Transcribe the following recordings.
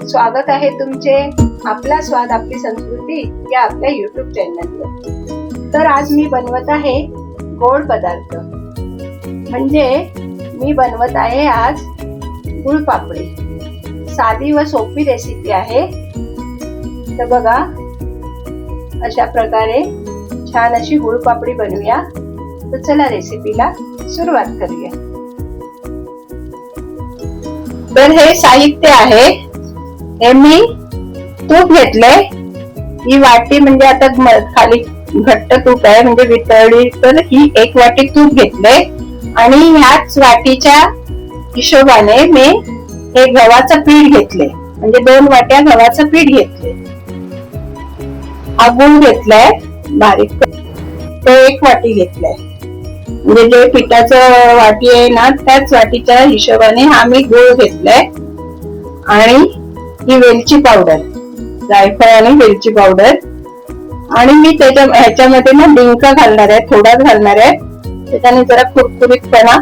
स्वागत आहे तुमचे आपला स्वाद आपली संस्कृती या आपल्या YouTube चॅनलवर। तर आज मी बनवत आहे गोड पदार्थ, म्हणजे मी बनवत आहे आज गुळपापडी। साधी व सोपी रेसिपी आहे। तर बघा, अशा प्रकारे छान अशी गुळपापडी बनवूया। तर चला रेसिपीला सुरुवात करूया। तर हे साहित्य आहे, हे मी तूप घेतले। ही वाटी म्हणजे आता खाली घट्ट तूप आहे, म्हणजे वितळली, तर ही एक वाटी तूप घेतले आणि ह्याच वाटीच्या हिशोबाने मी हे गव्हाचं पीठ घेतले, म्हणजे 2 वाट्या गव्हाचं पीठ घेतले। हा गुळ घेतलाय बारीक, तो 1 वाटी घेतलाय, म्हणजे जे पिठाचं वाटी आहे ना त्याच वाटीच्या हिशोबाने हा मी गुळ घेतलाय। आणि ही वेलची पावडर, जायफळ आणि वेलची पावडर, आणि मी ह्याच्यामध्ये ना डिंक घालणार आहे, थोडाच घालणार आहे, त्याच्याने जरा कुरकुरीतपणा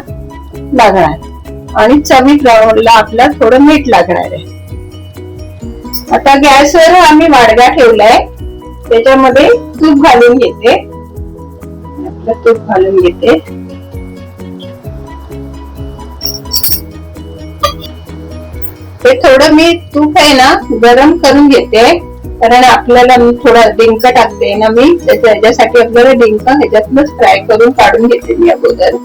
लागणार आणि चवीला आपला थोडं मीठ लागणार आहे। आता गॅसवर आम्ही वाडगा ठेवलाय, त्याच्यामध्ये तूप घालून घेते। तूप घालून घेते। हे थोडं मी तूप आहे ना गरम करून घेते, कारण आपल्याला मी थोडा डिंक टाकते ना, मी त्याच्यासाठी आपल्याला डिंक ह्याच्यातूनच फ्राय करून काढून घेते मी अगोदर।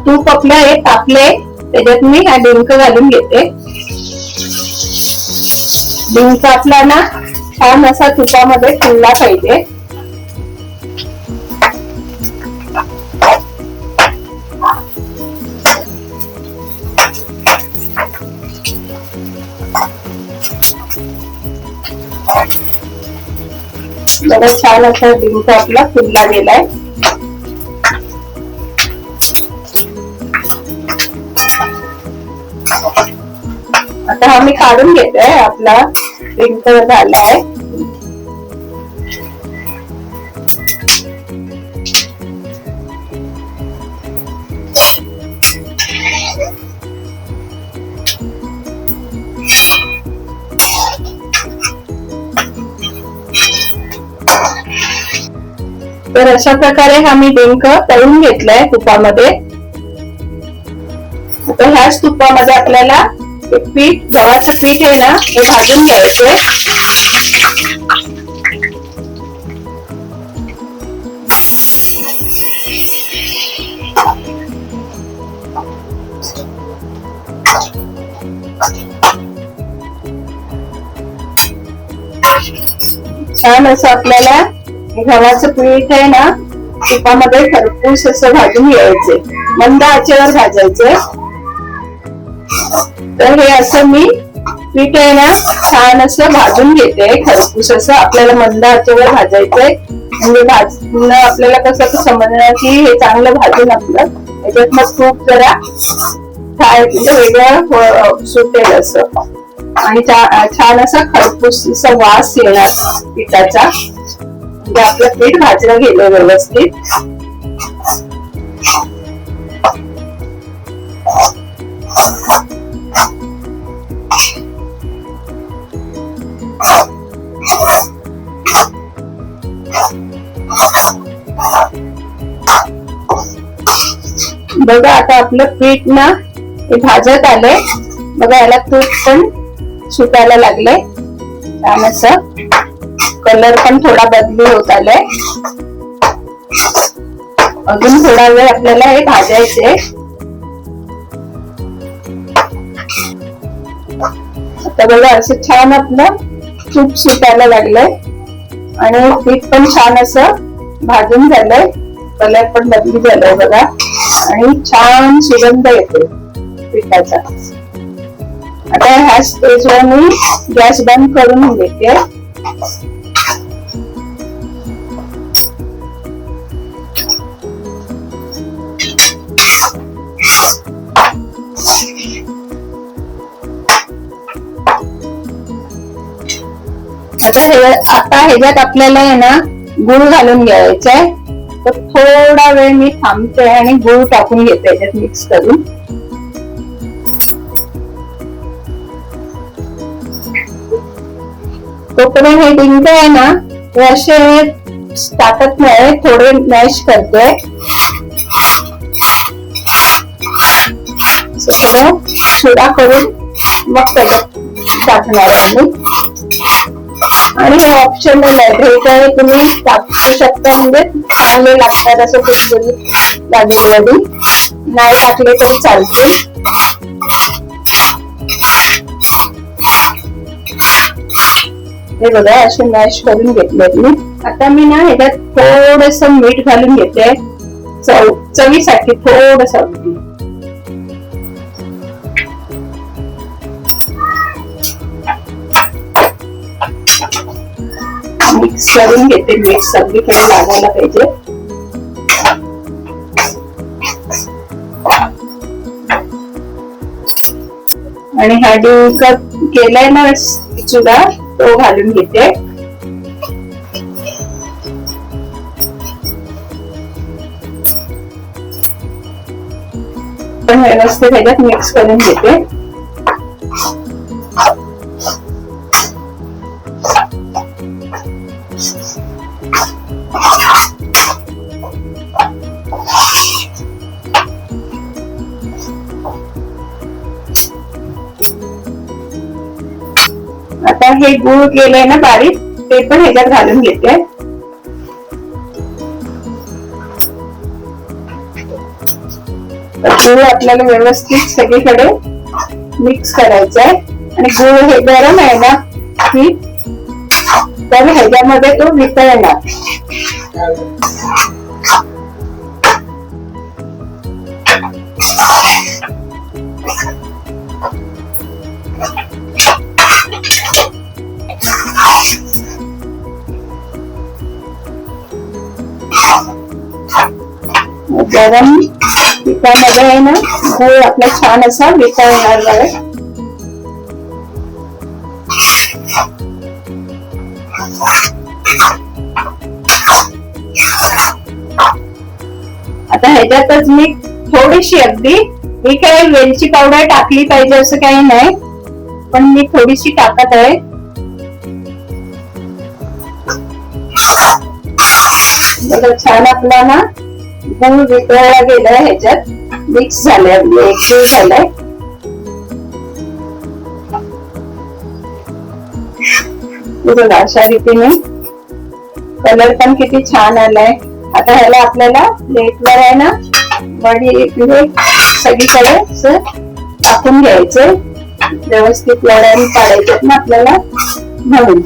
तूप आपलं हे तापले, त्याच्यात मी हा डिंक घालून घेते। डिंक आपला ना छान असा तुपामध्ये फुलला पाहिजे। बघा, छान असा डिंक आपला फुलला गेलाय। आता हा मी काढून घेतोय, आपला डिंक झालाय। तर अशा प्रकारे हा मी डिंक तळून घेतलाय तुपामध्ये। आता ह्याच तुपामध्ये आपल्याला हे पीठ, गव्हाचं पीठ आहे ना, हे भाजून घ्यायचंय। छान असं आपल्याला गव्हाचं पीठ आहे ना तुपामध्ये खरपूस असं भाजून घ्यायचे, मंद आचेवर भाजायचे। तर हे असं मी पीठ आहे ना छान असं भाजून घेते, खरपूस असं आपल्याला मंद आचेवर भाजायचंय। म्हणजे भाजणं आपल्याला कसं समजणार की हे चांगलं भाजून आपलं याच्यात मग तूप जरा फ्राय वेगळं सुटेल असं, आणि छान असा खरपूस असा वास येणार पिठाचा, म्हणजे आपलं पीठ भाजलं गेलं व्यवस्थित। बघा, आता आपलं पीठ ना हे भाजत आलंय। बघा, याला तूप पण सुटायला लागले, छान असं कलर पण थोडा बदली होत आलाय। अजून थोडा वेळ आपल्याला हे भाजायचे। आता बघा, असं छान आपलं तूप सुटायला लागलंय आणि पीठ पण छान असं भाजून झालंय, कलर पण बदली झालाय बघा, आणि छान सुगंध येतो पिठाचा। आता ह्या स्टेजवर मी गॅस बंद करून घेते। आता ह्याच्यात आपल्याला आहे ना गुळ घालून घ्यायचंय। तर थोडा वेळ मी थांबते आणि गुळ टाकून घेते याच्यात मिक्स करून। तोपर्यंत हे डिंक आहे ना हे असे टाकत नाही, थोडे मॅश करते. थोडं चुरा करून मग त्याच्यात टाकणार आहे मी. आणि हे ऑप्शनल आहे, हे काय तुम्ही टाकू शकता, म्हणजे चांगले लागतात असं कुठेतरी लागेल. नाही टाकले तरी चालते. हे बघा असे मॅश करून घेतले मी. आता मी ना ह्याच्यात थोडस मीठ घालून घेते, चवीसाठी थोडस. मिक्स करून घेते, मीठ सगळीकडे लागायला पाहिजे. आणि हा डिंक केलाय ना चुरा तो घालून घेते. पण व्यवस्थित ह्याच्यात मिक्स करून घेते. आता हे गूळ केलंय ना बारीक, ते पण ह्याच्यात घालून घेते. गूळ आपल्याला व्यवस्थित सगळीकडे मिक्स करायचंय. आणि गूळ हे गरम आहे ना की तर ह्याच्यामध्ये तो वितळणार. गरम पिठामध्ये आहे ना गूळ आपला छान असा वितळणार आहे. आता ह्याच्यातच मी थोडीशी अगदी, मी काय वेलची पावडर टाकली पाहिजे असं काही नाही, पण मी थोडीशी टाकत आहे. बघा छान आपला ना गूळ वितळला गेलाय, ह्याच्यात मिक्स झालंय, एकजीव झालाय. बघा अशा रीतीने कलर पण किती छान आलाय. आता ह्याला आपल्याला प्लेटवर आहे ना वडी सगळीकडे टाकून घ्यायचंय, व्यवस्थित वड्याने पाडायच्यात ना आपल्याला म्हणून.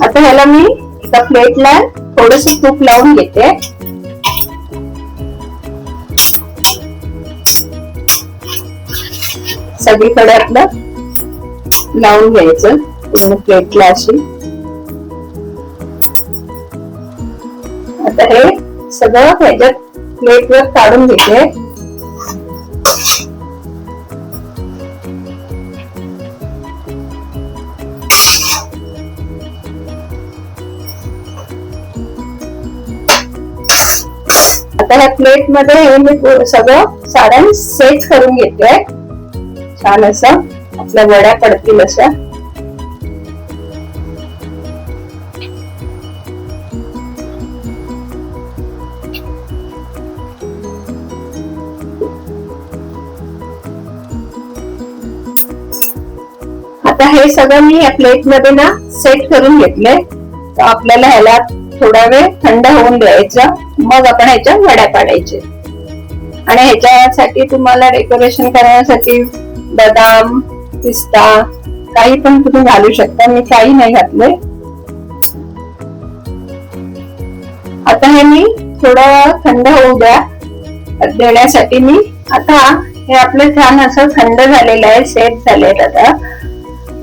आता ह्याला मी एका प्लेटला थोडस तूप लावून घेते. सगळीकडे आपलं लावून घ्यायचं पूर्ण प्लेटला अशी. आता हे सगळं ह्याच्यात प्लेटवर काढून घेते. आता ह्या प्लेट मध्ये हे मी सगळं सारण सेट करून घेते. छान असं आपल्या वड्या पडतील अशा. आता हे सगळं मी या प्लेट मध्ये ना सेट करून घेतलंय. तर आपल्याला ह्याला थोडा वेळ थंड होऊन द्यायचं, मग आपण ह्याच्या वड्या पाडायचे. आणि ह्याच्यासाठी तुम्हाला डेकोरेशन करण्यासाठी बदाम, पिस्ता काही पण तुम्ही घालू शकता. मी काही नाही घातलंय. आता हे मी थोडं थंड होऊ देण्यासाठी मी आता हे आपलं छान असं थंड झालेलं आहे, सेट झालेत.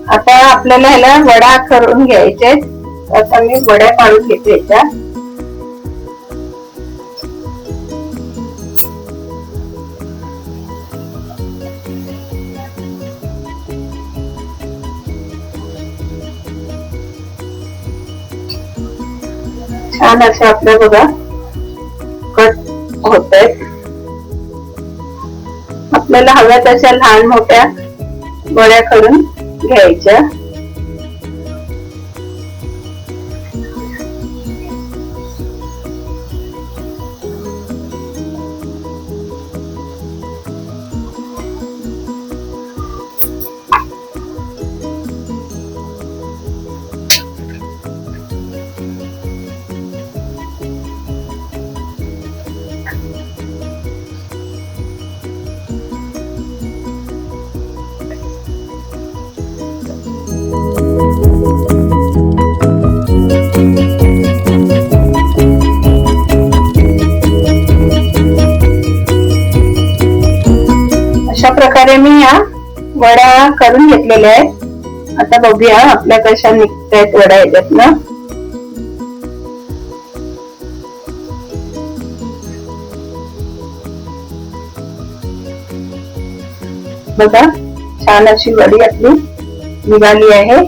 आता आपल्याला ह्याला वडा करून घ्यायचे. आता मी वड्या पाडून घेते ह्याच्या. छान असे आपल्या बघा कट होत आहेत. आपल्याला हव्या तशा लहान मोठ्या वड्या करून घ्यायच्या. अशा प्रकारे मी या वड्या करून घेतलेल्या आहेत. आता बघूया आपल्या कशा निघतायत वड्या याच्यातनं. बघा छान अशी वडी आपली निघाली आहे.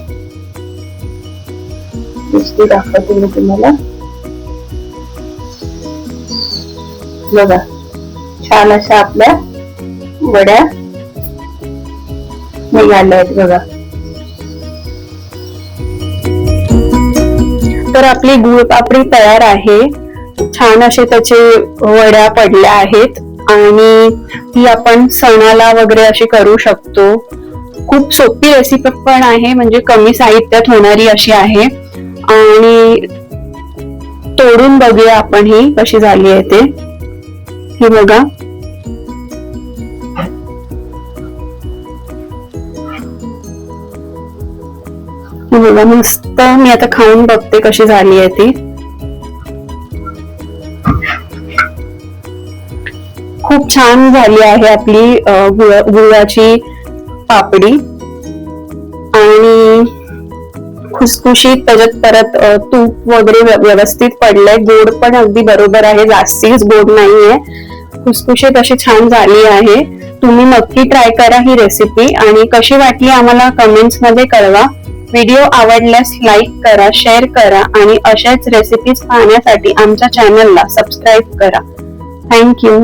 नुसती दाखवते मी तुम्हाला. बघा छान अशा आपल्या वड्या निघाल्या आहेत बघा. तर आपली गुळ पापडी तयार आहे. छान असे त्याचे वड्या पडल्या आहेत आणि ही आपण सणाला वगैरे अशी करू शकतो. खूप सोपी रेसिपी पण आहे, म्हणजे कमी साहित्यात होणारी अशी आहे. आणि तोडून बघूया आपण ही कशी झाली आहे ते. ही बघा बघा मस्त. मी आता खाऊन बघते कशी झाली आहे ती. खूप छान झाली आहे आपली गुळाची पापडी. आणि खुसखुशीत, त्याच्यात परत तूप वगैरे व्यवस्थित पडलंय. गोड पण अगदी बरोबर आहे, जास्तीच गोड नाहीये. खुसखुशीत अशी छान झाली आहे. तुम्ही नक्की ट्राय करा ही रेसिपी आणि कशी वाटली आम्हाला कमेंट्स मध्ये कळवा. व्हिडिओ आवडल्यास लाईक करा, शेअर करा आणि अशाच रेसिपीज पाहण्यासाठी आमच्या चॅनलला सबस्क्राईब करा. थँक्यू.